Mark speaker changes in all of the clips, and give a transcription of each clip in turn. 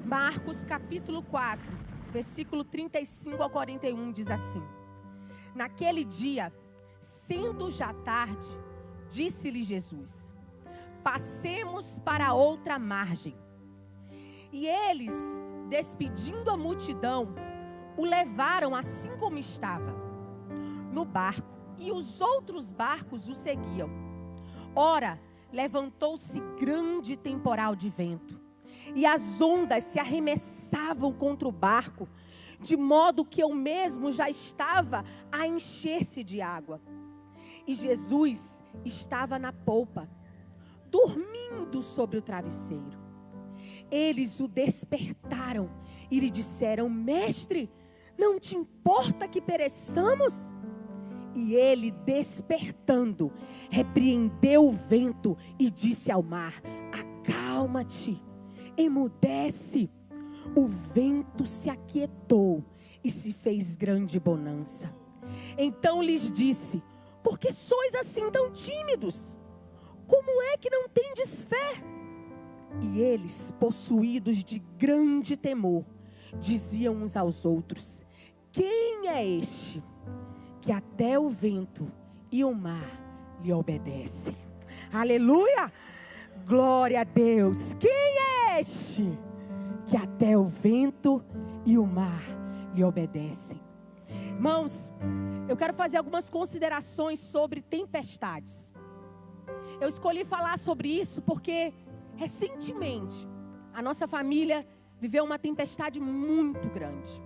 Speaker 1: Marcos capítulo 4, versículo 35 ao 41 diz assim: Naquele dia, sendo já tarde, disse-lhe Jesus: Passemos para outra margem. E eles, despedindo a multidão, o levaram assim como estava, no barco, e os outros barcos o seguiam. Ora, levantou-se grande temporal de vento, e as ondas se arremessavam contra o barco, de modo que eu mesmo já estava a encher-se de água. E Jesus estava na polpa, dormindo sobre o travesseiro. Eles o despertaram e lhe disseram: Mestre, não te importa que pereçamos? E ele, despertando, repreendeu o vento e disse ao mar: Acalma-te, emudece. O vento se aquietou e se fez grande bonança. Então lhes disse: Por que sois assim tão tímidos? Como é que não tendes fé? E eles, possuídos de grande temor, diziam uns aos outros: Quem é este, que até o vento e o mar lhe obedecem? Aleluia! Glória a Deus! Quem é este, que até o vento e o mar lhe obedecem? Irmãos, eu quero fazer algumas considerações sobre tempestades. Eu escolhi falar sobre isso porque recentemente a nossa família viveu uma tempestade muito grande.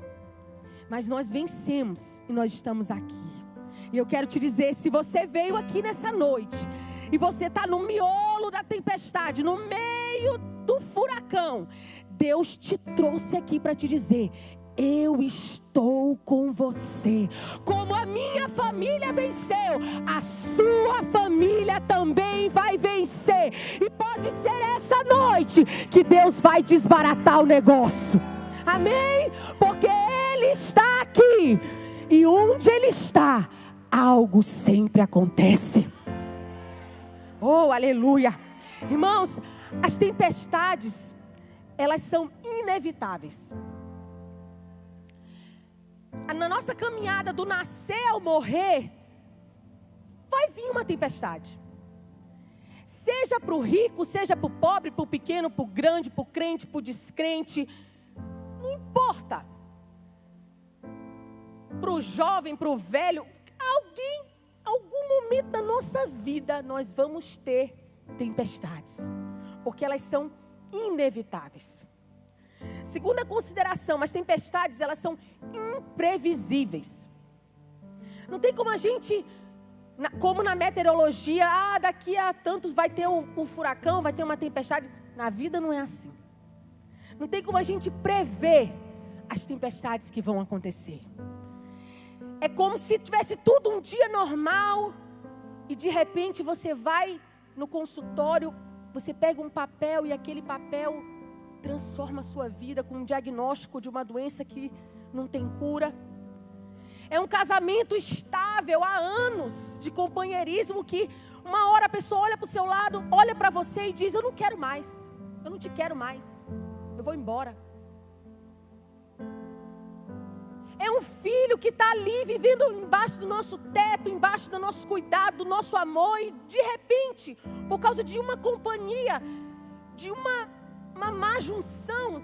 Speaker 1: Mas nós vencemos e nós estamos aqui. E eu quero te dizer, se você veio aqui nessa noite e você está no miolo da tempestade, no meio do furacão, Deus te trouxe aqui para te dizer: eu estou com você. Como a minha família venceu, a sua família também vai vencer. E pode ser essa noite que Deus vai desbaratar o negócio. Amém? Porque Ele está aqui. E onde Ele está, algo sempre acontece. Oh, aleluia. Irmãos, as tempestades, elas são inevitáveis. Na nossa caminhada do nascer ao morrer, vai vir uma tempestade. Seja para o rico, seja para o pobre, para o pequeno, para o grande, para o crente, para o descrente. Não importa. Para o jovem, para o velho. Algum momento da nossa vida, nós vamos ter tempestades. Porque elas são inevitáveis. Segunda consideração, as tempestades, elas são imprevisíveis. Não tem como a gente, como na meteorologia, daqui a tantos vai ter um furacão, vai ter uma tempestade. Na vida não é assim. Não tem como a gente prever as tempestades que vão acontecer. É como se tivesse tudo um dia normal e de repente você vai no consultório, você pega um papel e aquele papel transforma a sua vida com um diagnóstico de uma doença que não tem cura. É um casamento estável há anos de companheirismo que uma hora a pessoa olha para o seu lado, olha para você e diz: eu não quero mais, eu não te quero mais, eu vou embora. É um filho que está ali vivendo embaixo do nosso teto, embaixo do nosso cuidado, do nosso amor, e de repente, por causa de uma companhia, de uma má junção,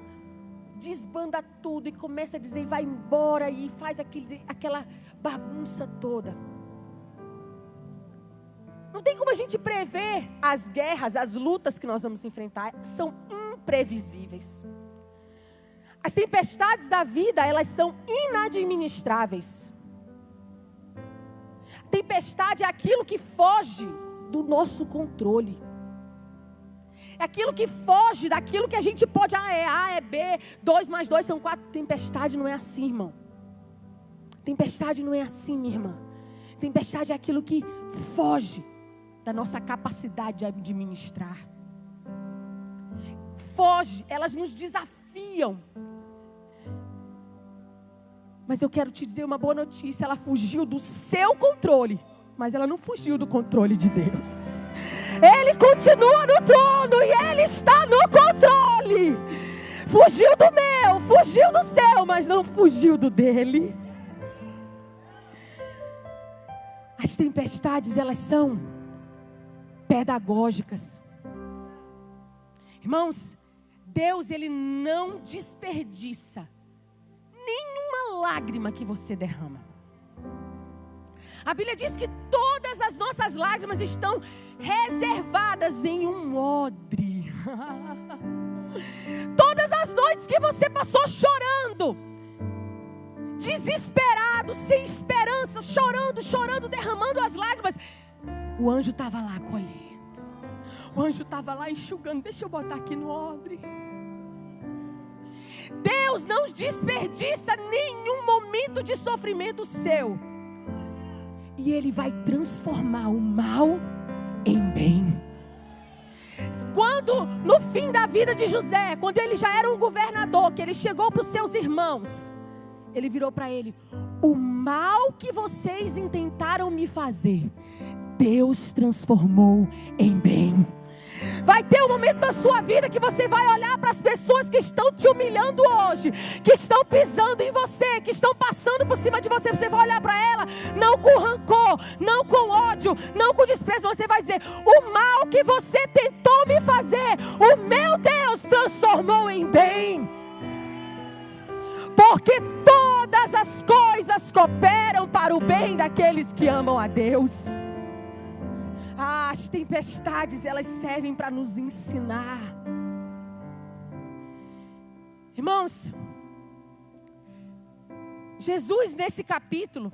Speaker 1: desbanda tudo e começa a dizer: vai embora, e faz aquela bagunça toda. Não tem como a gente prever as guerras, as lutas que nós vamos enfrentar, são imprevisíveis. As tempestades da vida, elas são inadministráveis. A tempestade é aquilo que foge do nosso controle. É aquilo que foge daquilo que a gente pode, é A, é B, 2 mais 2 são 4. Tempestade não é assim, irmão. Tempestade não é assim, minha irmã. Tempestade é aquilo que foge da nossa capacidade de administrar. Foge, elas nos desafiam. Mas eu quero te dizer uma boa notícia: ela fugiu do seu controle, mas ela não fugiu do controle de Deus. Ele continua no trono e Ele está no controle. Fugiu do meu, fugiu do seu, mas não fugiu do dele. As tempestades, elas são pedagógicas. Irmãos, Deus, Ele não desperdiça nenhuma lágrima que você derrama. A Bíblia diz que todas as nossas lágrimas estão reservadas em um odre. Todas as noites que você passou chorando, desesperado, sem esperança, chorando, derramando as lágrimas, o anjo estava lá colhendo. O anjo estava lá enxugando. Deixa eu botar aqui no odre. Deus não desperdiça nenhum momento de sofrimento seu. E Ele vai transformar o mal em bem. Quando no fim da vida de José, quando ele já era um governador, que ele chegou para os seus irmãos, ele virou para ele: o mal que vocês intentaram me fazer, Deus transformou em bem. Vai ter um momento da sua vida que você vai olhar para as pessoas que estão te humilhando hoje, que estão pisando em você, que estão passando por cima de você. Você vai olhar para ela, não com rancor, não com ódio, não com desprezo. Você vai dizer: o mal que você tentou me fazer, o meu Deus transformou em bem. Porque todas as coisas cooperam para o bem daqueles que amam a Deus. As tempestades, elas servem para nos ensinar. Irmãos, Jesus nesse capítulo,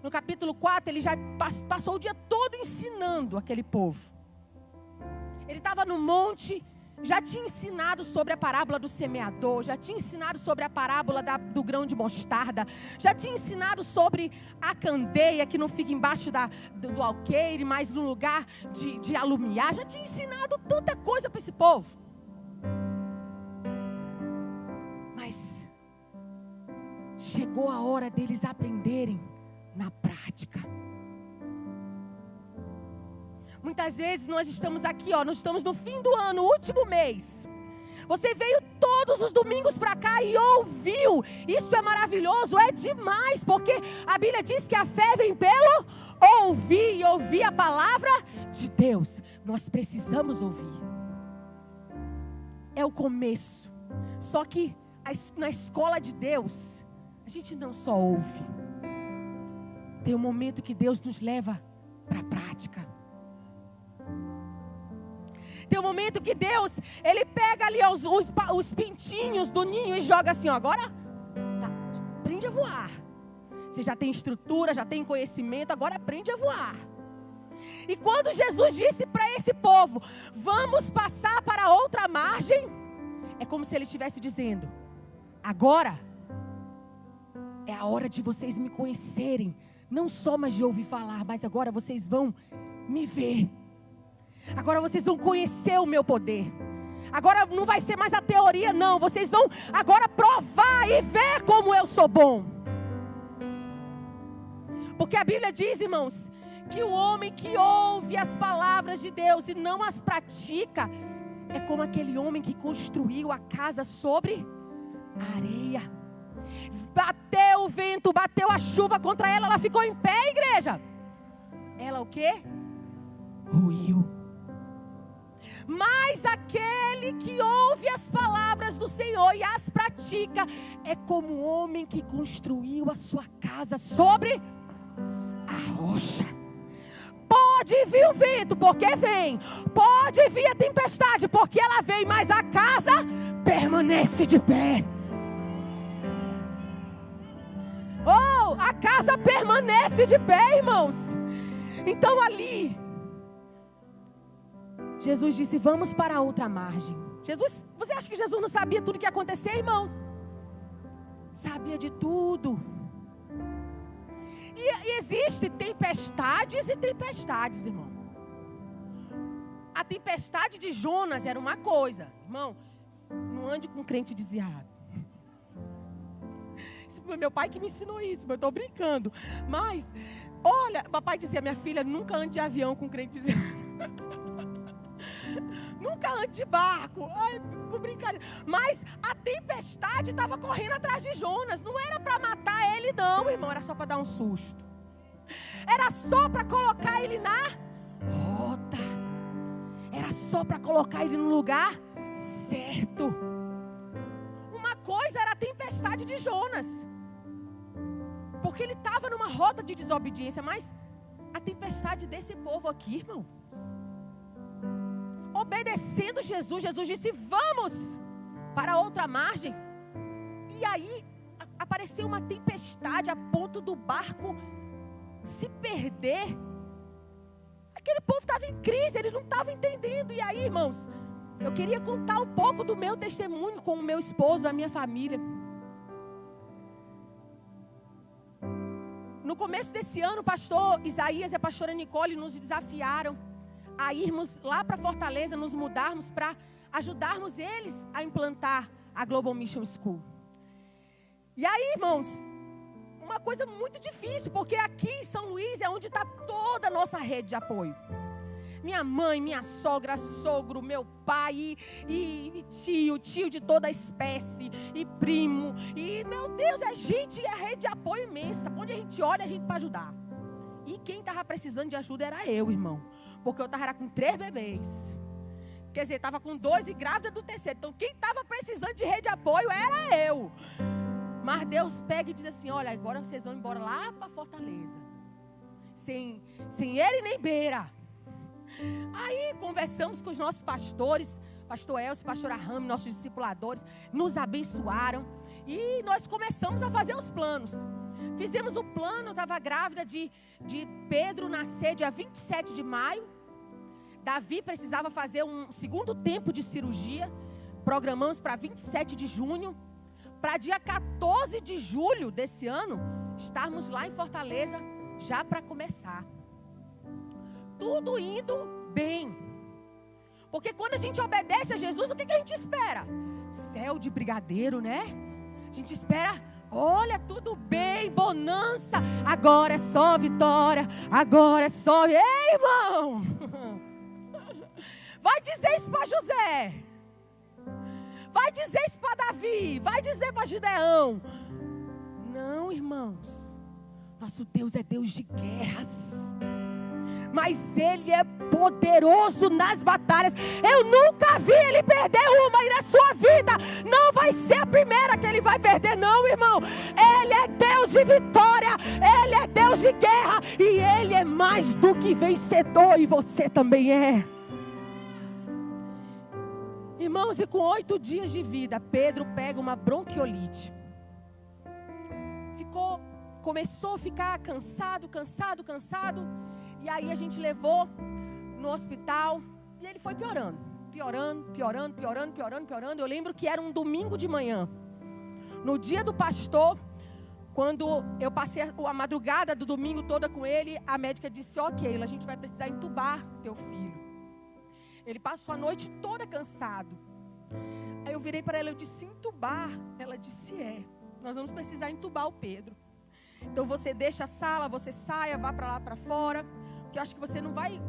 Speaker 1: no capítulo 4, ele já passou o dia todo ensinando aquele povo. Ele estava no monte, já tinha ensinado sobre a parábola do semeador, já tinha ensinado sobre a parábola do grão de mostarda, já tinha ensinado sobre a candeia que não fica embaixo do alqueire, mas no lugar de alumiar. Já tinha ensinado tanta coisa para esse povo. Mas chegou a hora deles aprenderem na prática. Muitas vezes nós estamos aqui, nós estamos no fim do ano, último mês. Você veio todos os domingos para cá e ouviu. Isso é maravilhoso, é demais, porque a Bíblia diz que a fé vem pelo ouvir, e ouvir a palavra de Deus. Nós precisamos ouvir. É o começo. Só que na escola de Deus, a gente não só ouve. Tem um momento que Deus nos leva para a prática. Tem um momento que Deus, Ele pega ali os pintinhos do ninho e joga assim, agora aprende a voar. Você já tem estrutura, já tem conhecimento, agora aprende a voar. E quando Jesus disse para esse povo: vamos passar para outra margem, é como se Ele estivesse dizendo: agora é a hora de vocês me conhecerem, não só mais de ouvir falar, mas agora vocês vão me ver. Agora vocês vão conhecer o meu poder. Agora não vai ser mais a teoria, não. Vocês vão agora provar e ver como eu sou bom. Porque a Bíblia diz, irmãos, que o homem que ouve as palavras de Deus e não as pratica é como aquele homem que construiu a casa sobre a areia. Bateu o vento, bateu a chuva contra ela, ela ficou em pé, igreja. Ela o quê? Ruiu. Mas aquele que ouve as palavras do Senhor e as pratica é como o homem que construiu a sua casa sobre a rocha. Pode vir o vento, porque vem. Pode vir a tempestade, porque ela vem. Mas a casa permanece de pé. Oh, a casa permanece de pé, irmãos. Então ali Jesus disse: vamos para outra margem. Você acha que Jesus não sabia tudo o que ia acontecer, irmão? Sabia de tudo. E existem tempestades e tempestades, irmão. A tempestade de Jonas era uma coisa. Irmão, não ande com crente desviado. Meu pai que me ensinou isso, mas eu estou brincando. Mas, olha, papai dizia: minha filha, nunca ande de avião com crente desviado. Nunca ande de barco. Ai, por brincadeira. Mas a tempestade estava correndo atrás de Jonas. Não era para matar ele, não, irmão. Era só para dar um susto. Era só para colocar ele na rota. Era só para colocar ele no lugar certo. Uma coisa era a tempestade de Jonas, porque ele estava numa rota de desobediência. Mas a tempestade desse povo aqui, irmãos, obedecendo Jesus, Jesus disse: vamos para outra margem. E aí apareceu uma tempestade a ponto do barco se perder. Aquele povo estava em crise, eles não estavam entendendo. E aí, irmãos, eu queria contar um pouco do meu testemunho com o meu esposo, a minha família. No começo desse ano, o pastor Isaías e a pastora Nicole nos desafiaram a irmos lá para Fortaleza, nos mudarmos para ajudarmos eles a implantar a Global Mission School. E aí, irmãos, uma coisa muito difícil, porque aqui em São Luís é onde está toda a nossa rede de apoio. Minha mãe, minha sogra, sogro, meu pai e tio de toda a espécie, e primo. E, meu Deus, é gente, é rede de apoio imensa. Onde a gente olha, a gente para ajudar. E quem estava precisando de ajuda era eu, irmão. Porque eu estava com 3 bebês. Quer dizer, estava com 2 e grávida do terceiro. Então, quem estava precisando de rede de apoio era eu. Mas Deus pega e diz assim: olha, agora vocês vão embora lá para Fortaleza. Sem ele nem beira. Aí conversamos com os nossos pastores, pastor Elcio, pastor Arame, nossos discipuladores, nos abençoaram. E nós começamos a fazer os planos. Fizemos o plano, eu estava grávida de Pedro nascer dia 27 de maio. Davi precisava fazer um segundo tempo de cirurgia. Programamos para 27 de junho. Para dia 14 de julho desse ano, estarmos lá em Fortaleza já para começar. Tudo indo bem. Porque quando a gente obedece a Jesus, o que a gente espera? Céu de brigadeiro, né? A gente espera, olha, tudo bem, bonança. Agora é só vitória. Agora é só... Ei, irmão! Vai dizer isso para José. Vai dizer isso para Davi. Vai dizer para Gideão. Não, irmãos. Nosso Deus é Deus de guerras. Mas Ele é poderoso nas batalhas. Eu nunca vi Ele perder uma. E na sua vida não vai ser a primeira que Ele vai perder, não, irmão. Ele é Deus de vitória. Ele é Deus de guerra. E Ele é mais do que vencedor. E você também é. Irmãos, e com 8 dias de vida, Pedro pega uma bronquiolite. Começou a ficar cansado. E aí a gente levou no hospital. E ele foi piorando. Eu lembro que era um domingo de manhã. No dia do pastor, quando eu passei a madrugada do domingo toda com ele, a médica disse: ok, a gente vai precisar entubar teu filho. Ele passou a noite toda cansado. Aí eu virei para ela, eu disse: entubar? Ela disse: é, nós vamos precisar entubar o Pedro. Então você deixa a sala, você saia, vá para lá para fora, porque eu acho que você não vai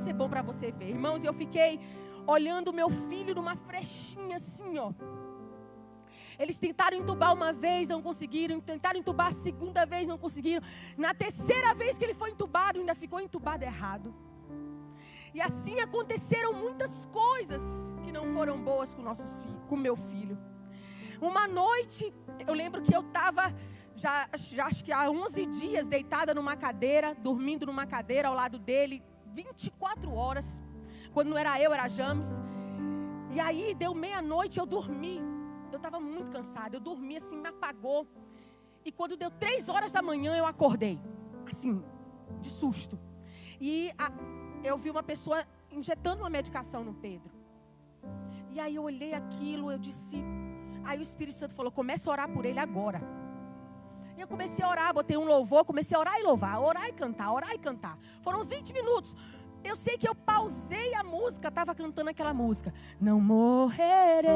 Speaker 1: ser bom para você ver. Irmãos, eu fiquei olhando meu filho numa frechinha assim, ó. Eles tentaram entubar uma vez, não conseguiram. Tentaram entubar a segunda vez, não conseguiram. Na terceira vez que ele foi entubado, ainda ficou entubado errado. E assim aconteceram muitas coisas que não foram boas com meu filho. Uma noite, eu lembro que eu estava já acho que há 11 dias deitada numa cadeira, dormindo numa cadeira ao lado dele, 24 horas. Quando não era eu, era James. E aí deu meia-noite, eu dormi. Eu estava muito cansada, eu dormi assim, me apagou. E quando deu 3 horas da manhã, eu acordei, assim, de susto. E eu vi uma pessoa injetando uma medicação no Pedro. E aí eu olhei aquilo, eu disse... Aí o Espírito Santo falou: começa a orar por ele agora. E eu comecei a orar, botei um louvor, comecei a orar e louvar, orar e cantar. Foram uns 20 minutos. Eu sei que eu pausei a música, estava cantando aquela música. Não morrerei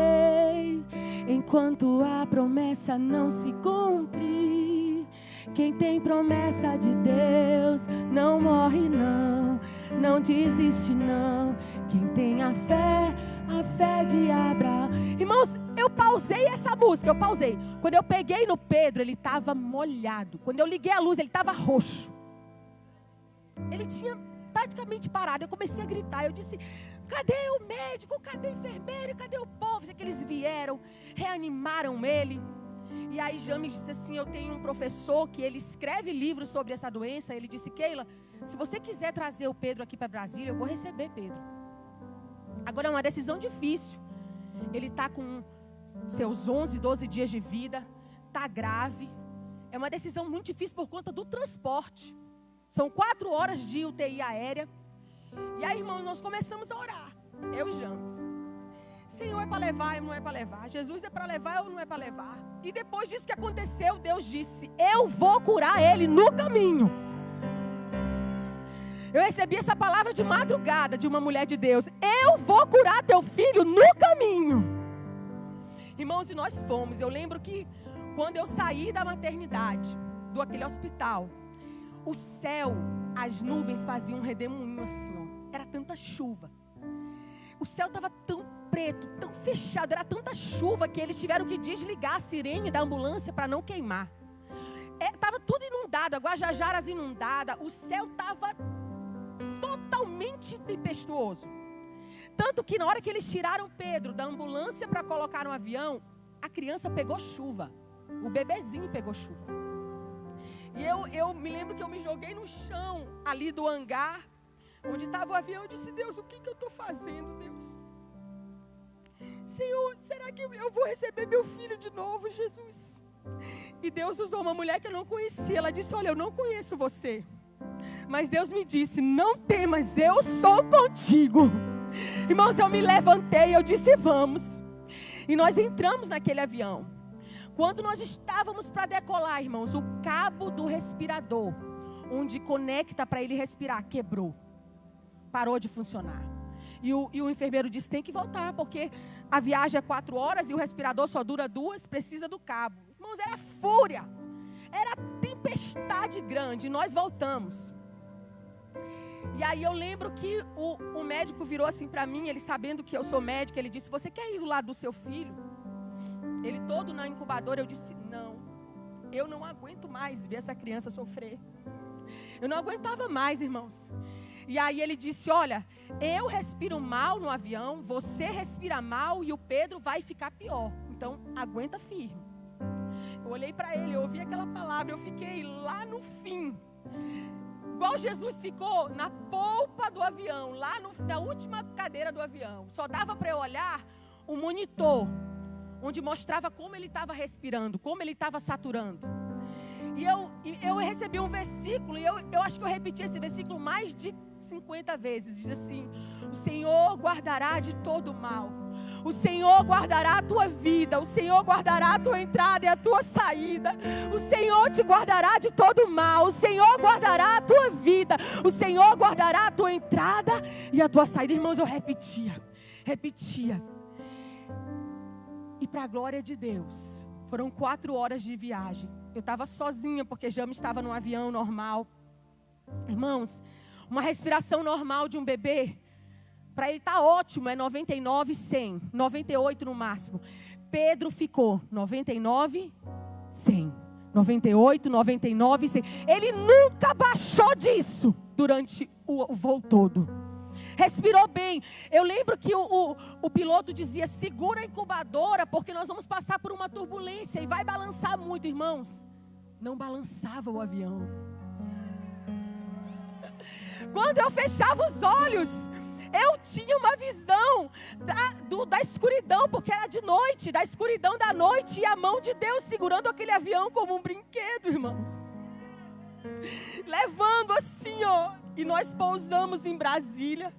Speaker 1: enquanto a promessa não se cumprir. Quem tem promessa de Deus não morre não, não desiste não. Quem tem a fé de Abraão. Irmãos, eu pausei essa música, Quando eu peguei no Pedro, ele estava molhado. Quando eu liguei a luz, ele estava roxo. Ele tinha praticamente parado. Eu comecei a gritar, eu disse: cadê o médico, cadê o enfermeiro, cadê o povo? Que eles vieram, reanimaram ele. E aí James disse assim: eu tenho um professor que ele escreve livros sobre essa doença. Ele disse: Keila, se você quiser trazer o Pedro aqui para Brasília, eu vou receber Pedro. Agora é uma decisão difícil. Ele está com seus 11, 12 dias de vida, está grave. É uma decisão muito difícil por conta do transporte. São 4 horas de UTI aérea. E aí, irmãos, nós começamos a orar, eu e James. Senhor, é para levar ou não é para levar? Jesus, é para levar ou não é para levar? E depois disso que aconteceu, Deus disse: eu vou curar ele no caminho. Eu recebi essa palavra de madrugada de uma mulher de Deus: eu vou curar teu filho no caminho. Irmãos, e nós fomos. Eu lembro que quando eu saí da maternidade, do aquele hospital, o céu, as nuvens faziam um redemoinho assim, ó. Era tanta chuva. O céu estava tão preto, tão fechado, era tanta chuva que eles tiveram que desligar a sirene da ambulância para não queimar. Estava tudo inundado, a Guajajaras inundada, o céu estava totalmente tempestuoso. Tanto que na hora que eles tiraram Pedro da ambulância para colocar no avião, a criança pegou chuva, o bebezinho pegou chuva. E eu me lembro que eu me joguei no chão ali do hangar, onde estava o avião. Eu disse: Deus, o que eu estou fazendo, Deus? Senhor, será que eu vou receber meu filho de novo, Jesus? E Deus usou uma mulher que eu não conhecia. Ela disse: olha, eu não conheço você, mas Deus me disse: não temas, eu sou contigo. Irmãos, eu me levantei, eu disse: vamos. E nós entramos naquele avião. Quando nós estávamos para decolar, irmãos, o cabo do respirador, onde conecta para ele respirar, quebrou. Parou de funcionar. E o enfermeiro disse: tem que voltar, porque a viagem é 4 horas e o respirador só dura 2, precisa do cabo. Irmãos, era fúria. Era tempestade grande. E nós voltamos. E aí eu lembro que o médico virou assim para mim, ele sabendo que eu sou médico, ele disse: você quer ir do lado do seu filho? Ele todo na incubadora. Eu disse: não, eu não aguento mais ver essa criança sofrer. Eu não aguentava mais, irmãos. E aí ele disse: olha, eu respiro mal no avião, você respira mal e o Pedro vai ficar pior. Então aguenta firme. Eu olhei para ele, eu ouvi aquela palavra, eu fiquei lá no fim. Igual Jesus ficou na polpa do avião, lá na última cadeira do avião. Só dava para eu olhar o monitor, onde mostrava como ele estava respirando, como ele estava saturando. E eu recebi um versículo, e eu acho que eu repeti esse versículo mais de 50 vezes. Diz assim: o Senhor guardará de todo mal. O Senhor guardará a tua vida. O Senhor guardará a tua entrada e a tua saída. O Senhor te guardará de todo mal. O Senhor guardará a tua vida. O Senhor guardará a tua entrada e a tua saída. Irmãos, eu repetia. E para a glória de Deus, foram 4 horas de viagem. Eu estava sozinha, porque James estava num avião normal. Irmãos, uma respiração normal de um bebê, para ele está ótimo, é 99, 100, 98 no máximo. Pedro ficou 99, 100, 98, 99, 100. Ele nunca baixou disso durante o voo todo. Respirou bem. Eu lembro que o piloto dizia: segura a incubadora, porque nós vamos passar por uma turbulência e vai balançar muito, irmãos. Não balançava o avião. Quando eu fechava os olhos, eu tinha uma visão da escuridão, porque era de noite, da escuridão da noite, e a mão de Deus segurando aquele avião como um brinquedo, irmãos. Levando assim, ó. E nós pousamos em Brasília.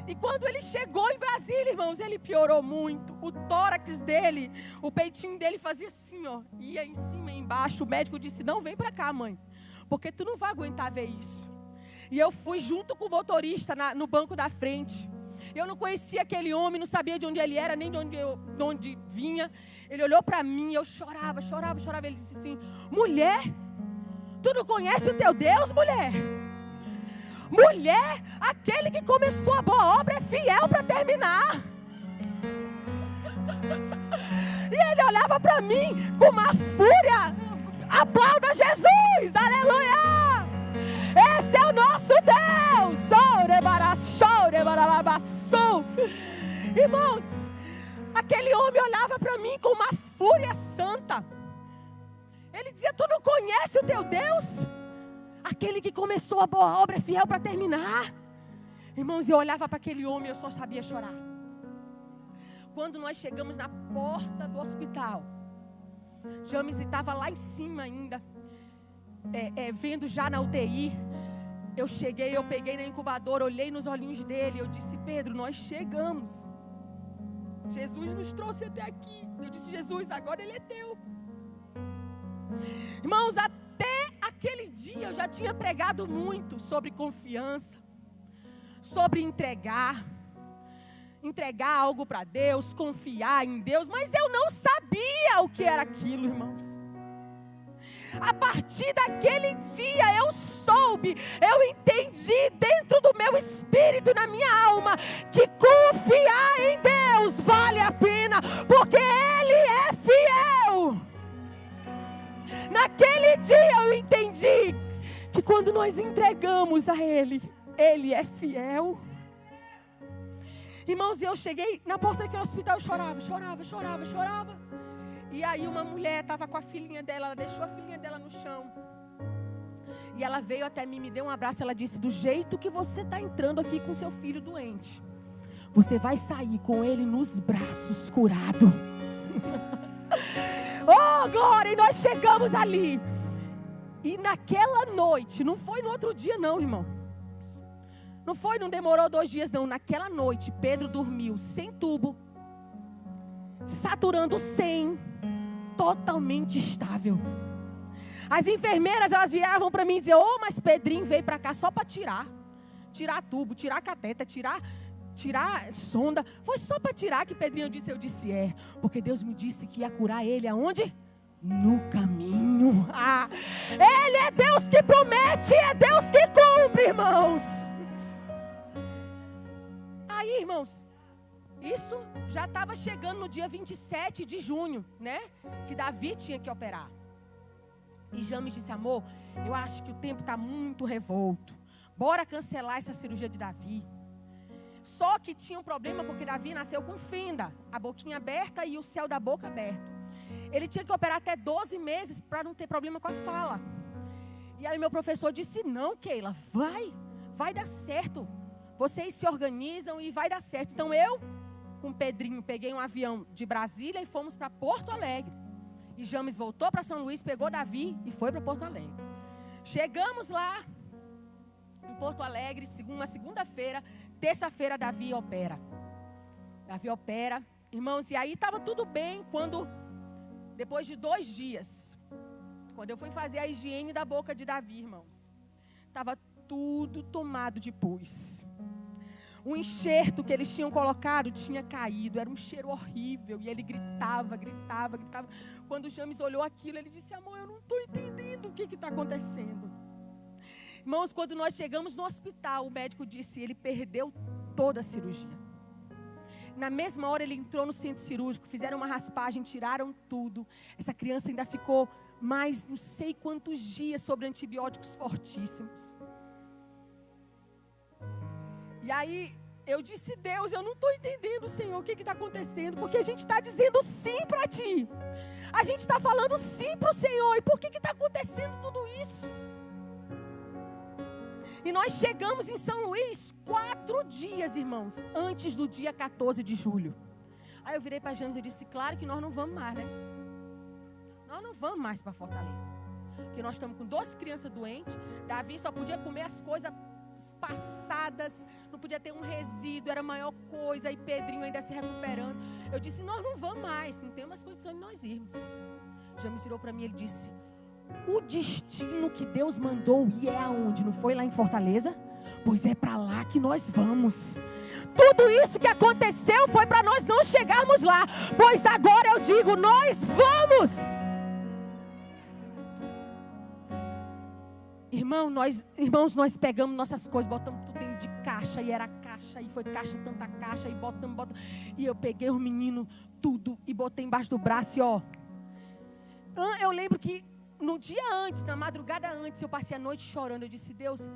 Speaker 1: E quando ele chegou em Brasília, irmãos, ele piorou muito. O tórax dele, o peitinho dele fazia assim, ó. Ia em cima e embaixo. O médico disse: não, vem pra cá, mãe, porque tu não vai aguentar ver isso. E eu fui junto com o motorista no banco da frente. Eu não conhecia aquele homem, não sabia de onde ele era, nem de onde vinha. Ele olhou para mim, eu chorava. Ele disse assim: mulher, tu não conhece o teu Deus, mulher? Mulher, aquele que começou a boa obra é fiel para terminar. E ele olhava para mim com uma fúria. Aplauda Jesus, aleluia! Esse é o nosso Deus. Irmãos, aquele homem olhava para mim com uma fúria santa. Ele dizia: tu não conhece o teu Deus? Aquele que começou a boa obra é fiel para terminar. Irmãos, eu olhava para aquele homem e eu só sabia chorar. Quando nós chegamos na porta do hospital, James estava lá em cima ainda, vendo já na UTI. Eu cheguei, eu peguei na incubadora, olhei nos olhinhos dele, eu disse: Pedro, nós chegamos. Jesus nos trouxe até aqui. Eu disse: Jesus, agora ele é teu. Irmãos, até aquele dia eu já tinha pregado muito sobre confiança, sobre entregar algo para Deus, confiar em Deus, mas eu não sabia o que era aquilo, irmãos. A partir daquele dia eu soube, eu entendi dentro do meu espírito e na minha alma que confiar em Deus vale a pena, porque Ele é fiel. Naquele dia eu entendi que quando nós entregamos a Ele, Ele é fiel. Irmãos, eu cheguei na porta daquele hospital, eu chorava. E aí uma mulher estava com a filhinha dela, ela deixou a filhinha dela no chão. E ela veio até mim, me deu um abraço, ela disse: do jeito que você está entrando aqui com seu filho doente, você vai sair com ele nos braços curado. Oh, glória! E nós chegamos ali. E naquela noite, não foi no outro dia não, irmão. Não demorou 2 dias não. Naquela noite, Pedro dormiu sem tubo, saturando 100, totalmente estável. As enfermeiras, elas viravam para mim e diziam: oh, mas Pedrinho veio para cá só para tirar tubo, tirar catéter, tirar sonda. Foi só para tirar que Pedrinho disse. Eu disse: porque Deus me disse que ia curar ele aonde? No caminho. Ele é Deus que promete, é Deus que cumpre, irmãos. Aí, irmãos, isso já estava chegando no dia 27 de junho, né? Que Davi tinha que operar. E James disse: amor, eu acho que o tempo está muito revolto. Bora cancelar essa cirurgia de Davi. Só que tinha um problema, porque Davi nasceu com fenda, a boquinha aberta e o céu da boca aberto. Ele tinha que operar até 12 meses para não ter problema com a fala. E aí meu professor disse: não, Keila, vai dar certo. Vocês se organizam e vai dar certo. Então eu, com Pedrinho, peguei um avião de Brasília e fomos para Porto Alegre. E James voltou para São Luís, pegou Davi e foi para Porto Alegre. Chegamos lá em Porto Alegre, uma segunda-feira. Terça-feira Davi opera. Irmãos, e aí estava tudo bem quando, depois de 2 dias, quando eu fui fazer a higiene da boca de Davi, irmãos, estava tudo tomado de pus. O enxerto que eles tinham colocado tinha caído, era um cheiro horrível. E ele gritava. Quando o James olhou aquilo, ele disse: amor, eu não estou entendendo o que está acontecendo. Irmãos, quando nós chegamos no hospital, o médico disse: ele perdeu toda a cirurgia. Na mesma hora ele entrou no centro cirúrgico, fizeram uma raspagem, tiraram tudo. Essa criança ainda ficou mais não sei quantos dias sobre antibióticos fortíssimos. E aí eu disse: Deus, eu não estou entendendo, Senhor, o que está acontecendo. Porque a gente está dizendo sim para Ti. A gente está falando sim para o Senhor. E por que está acontecendo tudo isso? E nós chegamos em São Luís 4 dias, irmãos, antes do dia 14 de julho. Aí eu virei para James e disse: claro que nós não vamos mais, né? Nós não vamos mais para Fortaleza. Porque nós estamos com 2 crianças doentes. Davi só podia comer as coisas passadas, não podia ter um resíduo, era a maior coisa. E Pedrinho ainda se recuperando. Eu disse: nós não vamos mais, não temos mais condições de nós irmos. James virou para mim e ele disse: o destino que Deus mandou ir é aonde? Não foi lá em Fortaleza? pois é para lá que nós vamos. Tudo isso que aconteceu foi para nós não chegarmos lá, pois agora eu digo, nós vamos. Irmãos, nós pegamos nossas coisas, botamos tudo dentro de caixa, e era caixa, e foi caixa, tanta caixa, e botamos. E eu peguei os meninos, tudo, e botei embaixo do braço, e ó. Eu lembro que no dia antes, na madrugada antes, eu passei a noite chorando. Eu disse, Deus,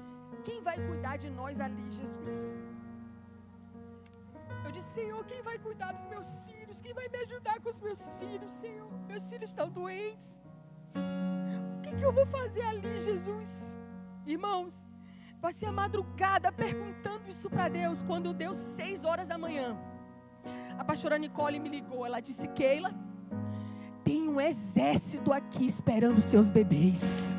Speaker 1: quem vai cuidar de nós ali, Jesus? Eu disse, Senhor, quem vai cuidar dos meus filhos? Quem vai me ajudar com os meus filhos, Senhor? Meus filhos estão doentes. O que eu vou fazer ali, Jesus? Irmãos, passei a madrugada perguntando isso para Deus. Quando deu 6 horas da manhã, a pastora Nicole me ligou. Ela disse, Keila, tem um exército aqui esperando seus bebês.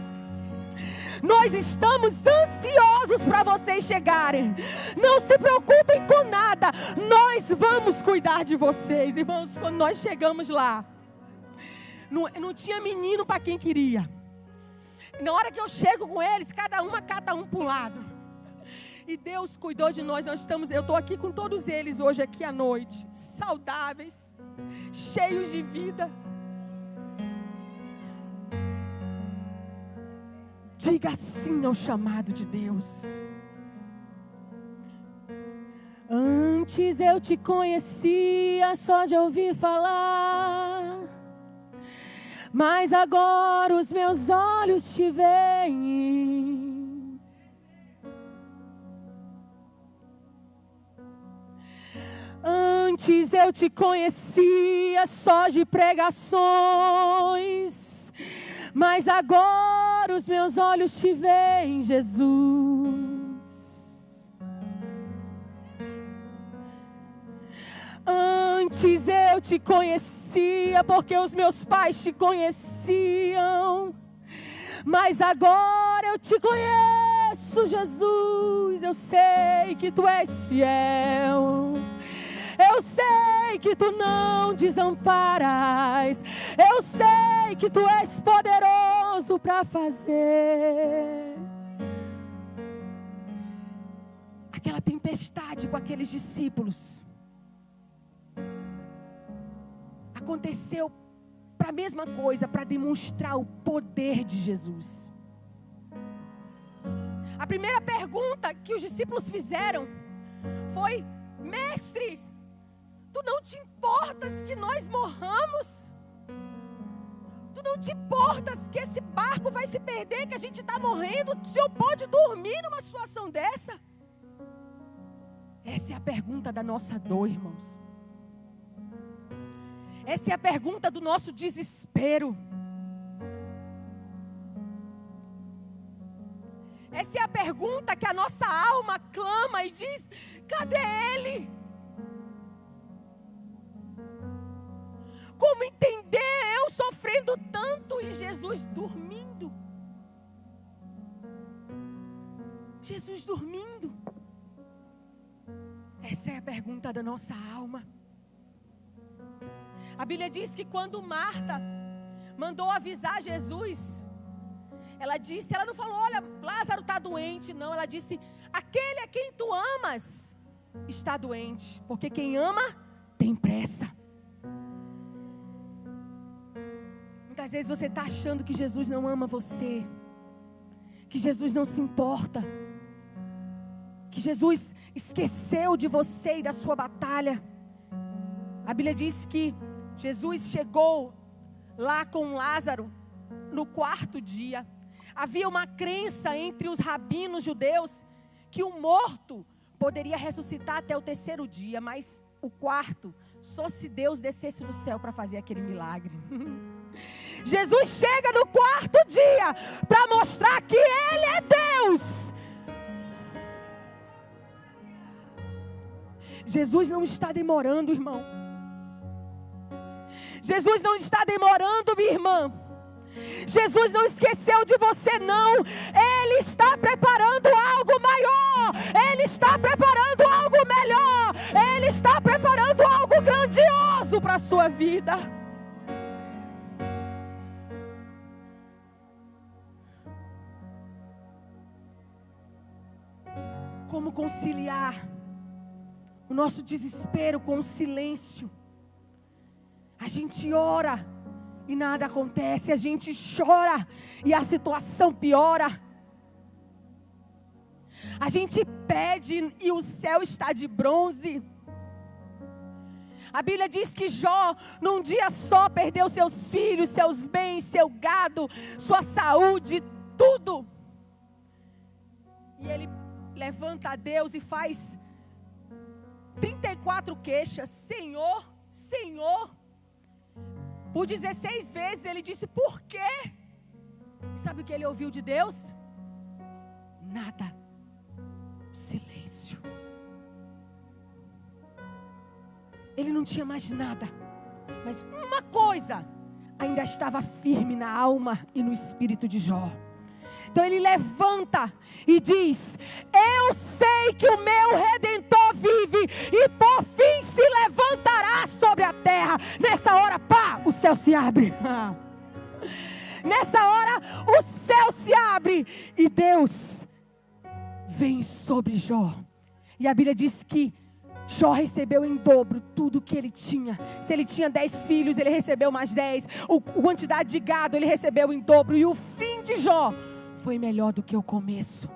Speaker 1: Nós estamos ansiosos para vocês chegarem. Não se preocupem com nada. Nós vamos cuidar de vocês. Irmãos, quando nós chegamos lá, não tinha menino para quem queria. Na hora que eu chego com eles, cada um para um lado. E Deus cuidou de nós. Eu estou aqui com todos eles hoje aqui à noite, saudáveis, cheios de vida. Diga sim ao chamado de Deus. Antes eu te conhecia só de ouvir falar, mas agora os meus olhos te veem. Antes eu te conhecia só de pregações, mas agora os meus olhos te veem, Jesus. Antes eu te conhecia porque os meus pais te conheciam, mas agora eu te conheço, Jesus. Eu sei que tu és fiel. Eu sei que tu não desamparas. Eu sei que tu és poderoso para fazer. Aquela tempestade com aqueles discípulos aconteceu para a mesma coisa, para demonstrar o poder de Jesus. A primeira pergunta que os discípulos fizeram foi: Mestre, tu não te importas que nós morramos? Tu não te importas que esse barco vai se perder, que a gente está morrendo? O Senhor pode dormir numa situação dessa? Essa é a pergunta da nossa dor, irmãos. Essa é a pergunta do nosso desespero. Essa é a pergunta que a nossa alma clama e diz: cadê Ele? Como entender eu sofrendo tanto e Jesus dormindo? Jesus dormindo. Essa é a pergunta da nossa alma. A Bíblia diz que quando Marta mandou avisar Jesus, ela não falou: olha, Lázaro está doente. Não, ela disse: aquele a quem tu amas está doente, porque quem ama tem pressa. Muitas vezes você está achando que Jesus não ama você, que Jesus não se importa, que Jesus esqueceu de você e da sua batalha. A Bíblia diz que Jesus chegou lá com Lázaro no 4º dia. Havia uma crença entre os rabinos judeus que o morto poderia ressuscitar até o 3º dia, mas o 4º, só se Deus descesse do céu para fazer aquele milagre. Jesus chega no 4º dia para mostrar que Ele é Deus. Jesus não está demorando, irmão. Jesus não está demorando, minha irmã. Jesus não esqueceu de você, não. Ele está preparando algo maior. Ele está preparando algo melhor. Ele está preparando algo grandioso para a sua vida. Vamos conciliar o nosso desespero com o silêncio. A gente ora e nada acontece. A gente chora e a situação piora. A gente pede e o céu está de bronze. A Bíblia diz que Jó, num dia só, perdeu seus filhos, seus bens, seu gado, sua saúde, tudo. E ele levanta a Deus e faz 34 queixas. Senhor, Senhor. Por 16 vezes ele disse, por quê? Sabe o que ele ouviu de Deus? Nada. Silêncio. Ele não tinha mais nada, mas uma coisa ainda estava firme na alma e no espírito de Jó. Então ele levanta e diz, eu sei que o meu Redentor vive e por fim se levantará sobre a terra. Nessa hora, pá, o céu se abre. Nessa hora, o céu se abre e Deus vem sobre Jó. E a Bíblia diz que Jó recebeu em dobro tudo que ele tinha. Se ele tinha 10 filhos, ele recebeu mais 10. A quantidade de gado, ele recebeu em dobro. E o fim de Jó foi melhor do que o começo.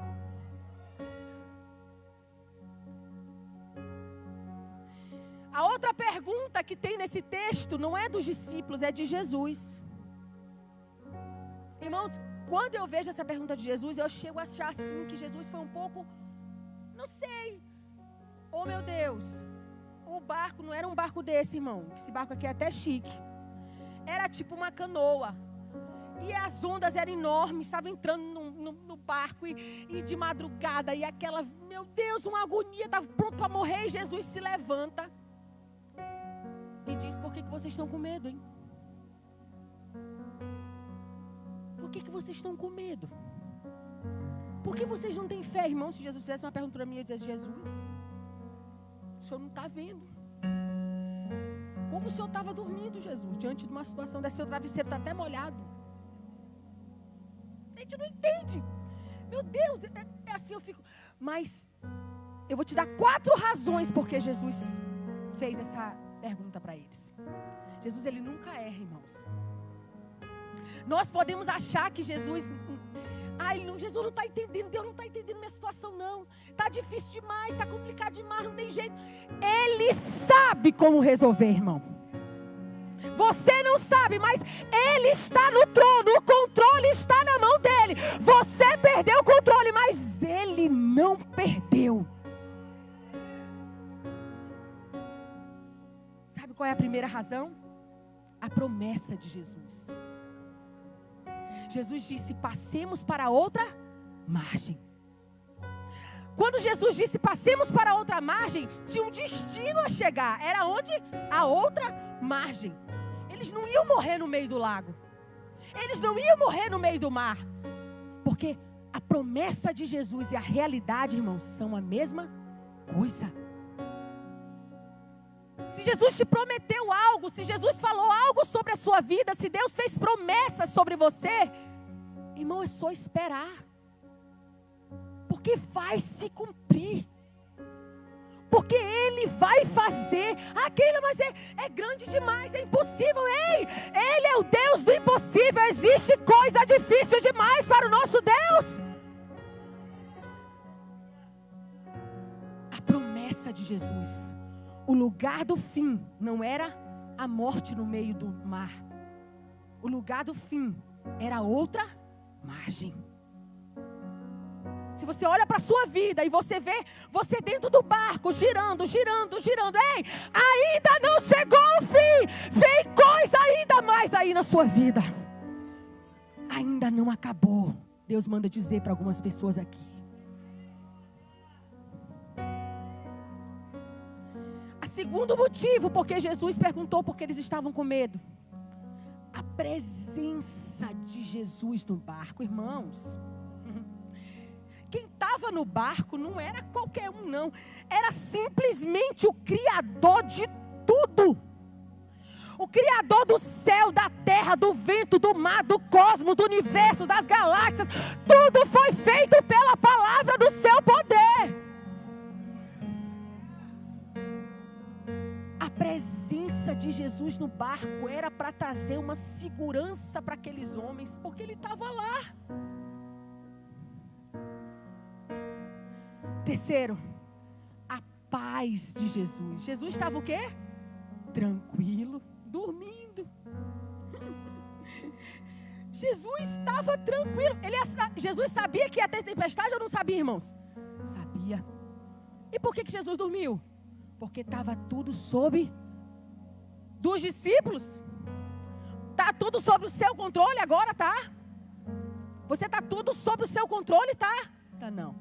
Speaker 1: A outra pergunta que tem nesse texto não é dos discípulos, é de Jesus. Irmãos, quando eu vejo essa pergunta de Jesus, eu chego a achar assim que Jesus foi um pouco, não sei. Oh meu Deus, o barco não era um barco desse, irmão. Esse barco aqui é até chique. Era tipo uma canoa. E as ondas eram enormes, estavam entrando no barco e de madrugada. E aquela, meu Deus, uma agonia, estava pronto para morrer. E Jesus se levanta e diz, por que vocês estão com medo, hein? Por que vocês estão com medo? Por que vocês não têm fé, irmão? Se Jesus fizesse uma pergunta para mim, eu dizia, Jesus, o Senhor não está vendo. Como o Senhor estava dormindo, Jesus, diante de uma situação dessa, seu travesseiro está até molhado. A gente não entende. Meu Deus, é assim eu fico. Mas eu vou te dar 4 razões porque Jesus fez essa pergunta para eles. Jesus, ele nunca erra, irmãos. Nós podemos achar que Jesus... Jesus não está entendendo, Deus não está entendendo minha situação não. Está difícil demais, está complicado demais, não tem jeito. Ele sabe como resolver, irmão. Você não sabe, mas Ele está no trono, o controle está na mão dEle. Você perdeu o controle, mas Ele não perdeu. Sabe qual é a primeira razão? A promessa de Jesus. Jesus disse, passemos para outra margem. Quando Jesus disse, passemos para outra margem, tinha um destino a chegar. Era onde? A outra margem. Eles não iam morrer no meio do lago. Eles não iam morrer no meio do mar. Porque a promessa de Jesus e a realidade, irmãos, são a mesma coisa. Se Jesus te prometeu algo, se Jesus falou algo sobre a sua vida, se Deus fez promessas sobre você, irmão, é só esperar. Porque vai se cumprir. Porque Ele vai fazer aquilo, mas é grande demais, é impossível. Ei, Ele é o Deus do impossível. Existe coisa difícil demais para o nosso Deus. A promessa de Jesus. O lugar do fim não era a morte no meio do mar. O lugar do fim era outra margem. Se você olha para a sua vida e você vê você dentro do barco, girando, ei, ainda não chegou o fim. Vem coisa ainda mais aí na sua vida. Ainda não acabou. Deus manda dizer para algumas pessoas aqui. Segundo motivo, porque Jesus perguntou porque eles estavam com medo. A presença de Jesus no barco, irmãos. Quem estava no barco não era qualquer um, não. Era simplesmente o Criador de tudo. O Criador do céu, da terra, do vento, do mar, do cosmos, do universo, das galáxias. Tudo foi feito pela palavra do seu poder. presença de Jesus no barco era para trazer uma segurança para aqueles homens, porque ele estava lá. Terceiro, a paz de Jesus. Jesus estava o quê? Tranquilo, dormindo. Jesus estava tranquilo. Jesus sabia que ia ter tempestade ou não sabia, irmãos? Sabia. E por que Jesus dormiu? Porque estava tudo sob dos discípulos. Está tudo sob o seu controle agora, tá? Você está tudo sob o seu controle, tá? Tá não.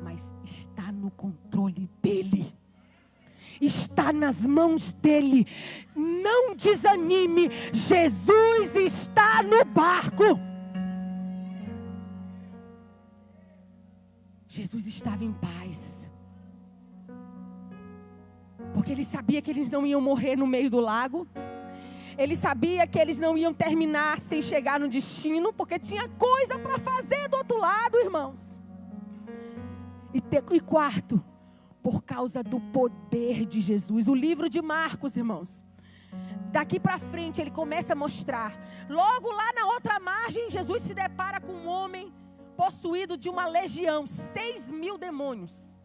Speaker 1: Mas está no controle dele. Está nas mãos dele. Não desanime. Jesus está no barco. Jesus estava em paz. Porque ele sabia que eles não iam morrer no meio do lago. Ele sabia que eles não iam terminar sem chegar no destino. Porque tinha coisa para fazer do outro lado, irmãos. E quarto, por causa do poder de Jesus. O livro de Marcos, irmãos, daqui para frente ele começa a mostrar. Logo lá na outra margem, Jesus se depara com um homem possuído de uma legião, 6.000 demônios.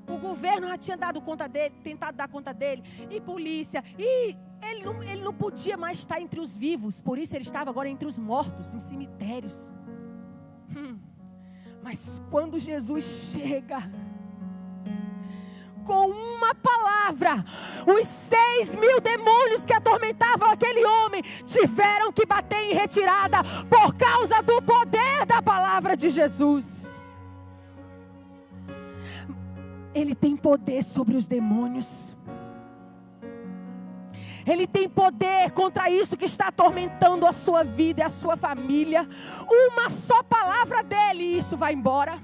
Speaker 1: O governo já tinha dado conta dele, tentado dar conta dele, e polícia, e ele não podia mais estar entre os vivos, por isso ele estava agora entre os mortos, em cemitérios. Mas quando Jesus chega, com uma palavra, os 6.000 demônios que atormentavam aquele homem tiveram que bater em retirada por causa do poder da palavra de Jesus. Ele tem poder sobre os demônios. Ele tem poder contra isso que está atormentando a sua vida e a sua família. Uma só palavra dele e isso vai embora.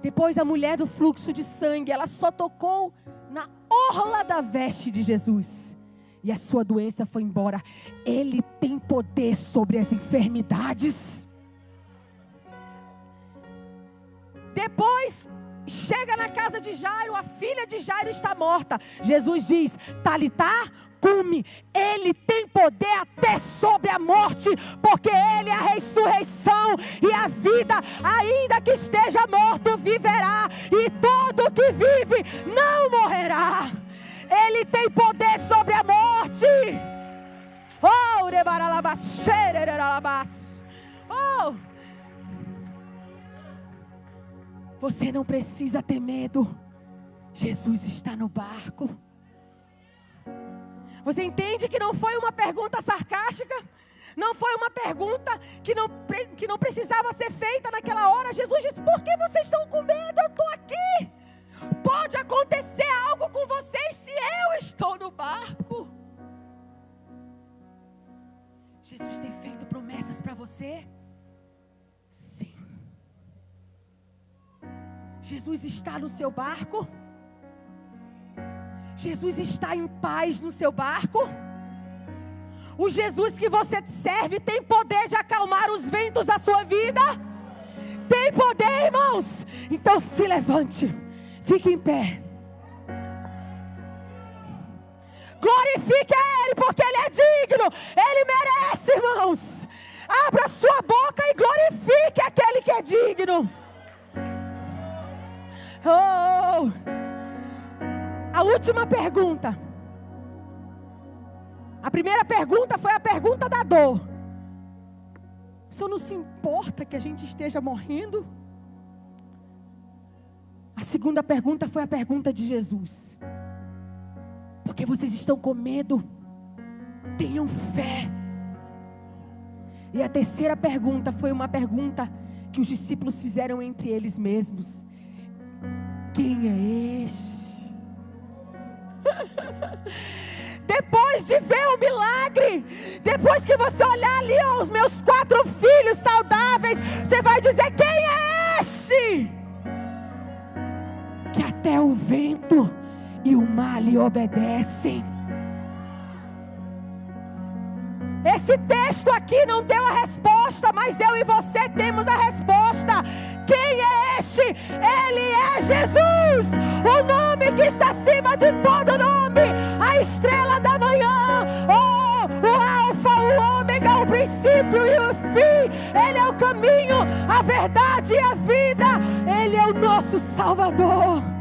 Speaker 1: Depois a mulher do fluxo de sangue, ela só tocou na orla da veste de Jesus. E a sua doença foi embora. Ele tem poder sobre as enfermidades. Depois chega na casa de Jairo, a filha de Jairo está morta. Jesus diz, Talitá, cumi. Ele tem poder até sobre a morte, porque ele é a ressurreição e a vida. Ainda que esteja morto, viverá, e todo que vive não morrerá. Ele tem poder sobre a morte. Oh, você não precisa ter medo. Jesus está no barco. Você entende que não foi uma pergunta sarcástica? Não foi uma pergunta que não precisava ser feita naquela hora. Jesus disse, por que vocês estão com medo? Eu estou aqui. Pode acontecer algo com vocês se eu estou no barco. Jesus tem feito promessas para você? Sim. Jesus está no seu barco? Jesus está em paz no seu barco? O Jesus que você serve tem poder de acalmar os ventos da sua vida? Tem poder, irmãos? Então se levante, fique em pé. Glorifique a Ele, porque Ele é digno. Ele merece, irmãos. Abra sua boca e glorifique aquele que é digno. Oh, a última pergunta. A primeira pergunta foi a pergunta da dor. O Senhor não se importa que a gente esteja morrendo? A segunda pergunta foi a pergunta de Jesus. Porque vocês estão com medo? Tenham fé. E a terceira pergunta foi uma pergunta que os discípulos fizeram entre eles mesmos. Quem é este? Depois de ver o milagre, depois que você olhar ali, ó, os meus 4 filhos saudáveis, você vai dizer, quem é este? Que até o vento e o mar lhe obedecem. Esse texto aqui não deu a resposta, mas eu e você temos a resposta. Quem é este? Ele é Jesus, o nome que está acima de todo nome. nosso Salvador.